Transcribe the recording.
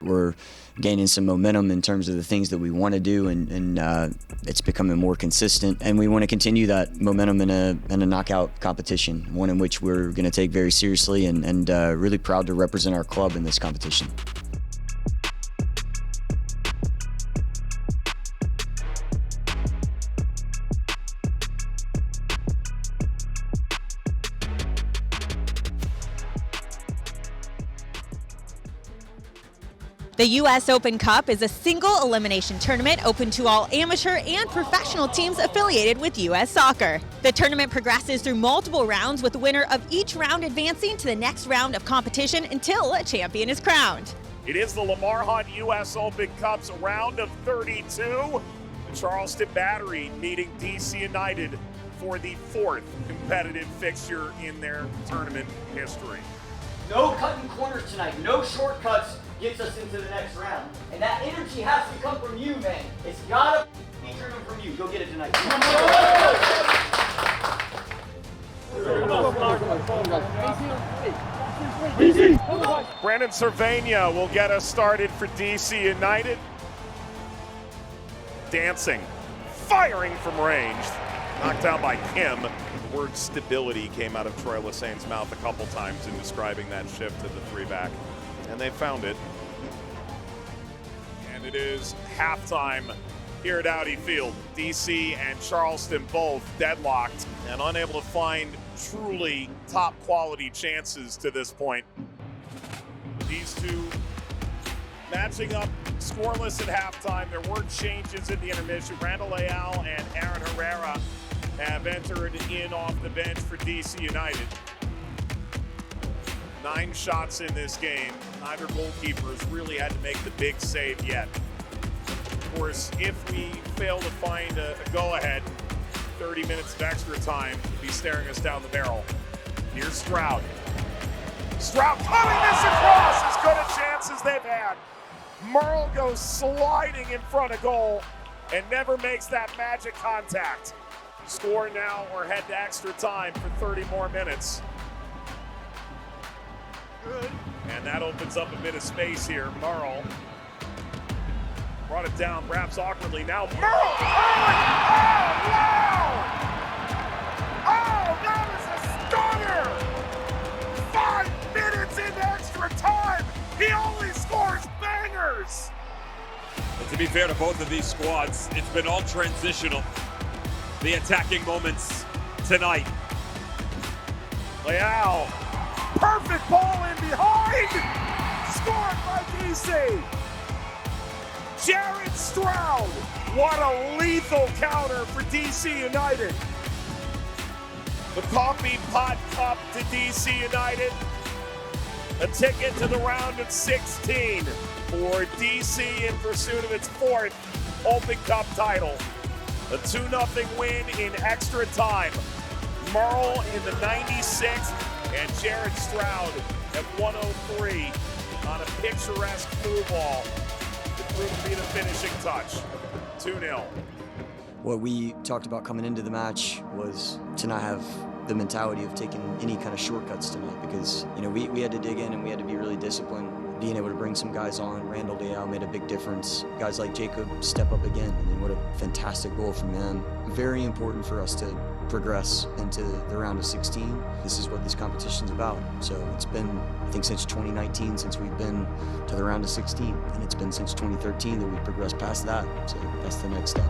We're gaining some momentum in terms of the things that we want to do, and it's becoming more consistent. And we want to continue that momentum in a knockout competition, one in which we're going to take very seriously, and really proud to represent our club in this competition. The U.S. Open Cup is a single elimination tournament open to all amateur and professional teams affiliated with U.S. Soccer. The tournament progresses through multiple rounds, with the winner of each round advancing to the next round of competition until a champion is crowned. It is the Lamar Hunt U.S. Open Cup's round of 32. The Charleston Battery meeting DC United for the fourth competitive fixture in their tournament history. No cutting corners tonight, no shortcuts gets us into the next round. And that energy has to come from you, man. It's gotta be driven from you. Go get it tonight. Brandon Cervania will get us started for DC United. Dancing, firing from range. Knocked down by Kim. The word stability came out of Troy Lassane's mouth a couple times in describing that shift to the three-back. And they found it. And it is halftime here at Audi Field. DC and Charleston both deadlocked and unable to find truly top quality chances to this point. These two matching up scoreless at halftime. There were changes in the intermission. Randall Leal and Aaron Herrera have entered in off the bench for DC United. 9 shots in this game. Neither goalkeepers really had to make the big save yet. Of course, if we fail to find a go-ahead, 30 minutes of extra time will be staring us down the barrel. Here's Stroud. Stroud cutting this across, as good a chance as they've had. Merle goes sliding in front of goal and never makes that magic contact. Score now or head to extra time for 30 more minutes. Good. And that opens up a bit of space here. Merle brought it down, perhaps awkwardly. Now Merle! Oh, wow! Oh, that is a stunner! 5 minutes into extra time! He only scores bangers! And to be fair to both of these squads, it's been all transitional. The attacking moments tonight. Leal. Perfect ball in behind! Scored by DC! Jared Stroud! What a lethal counter for DC United! The Coffee Pot Cup to DC United. A ticket to the round of 16 for DC in pursuit of its 4th Open Cup title. A 2-0 win in extra time. Merle in the 96th. And Jared Stroud at 103 on a picturesque through ball that proved to be the finishing touch. 2-0. What we talked about coming into the match was to not have the mentality of taking any kind of shortcuts tonight, because we had to dig in and we had to be really disciplined. Being able to bring some guys on, Randall Leal made a big difference. Guys like Jacob step up again, and what a fantastic goal from him. Very important for us to progress into the round of 16. This is what this competition's about. So it's been, I think, since 2019 since we've been to the round of 16, and it's been since 2013 that we've progressed past that. So that's the next step.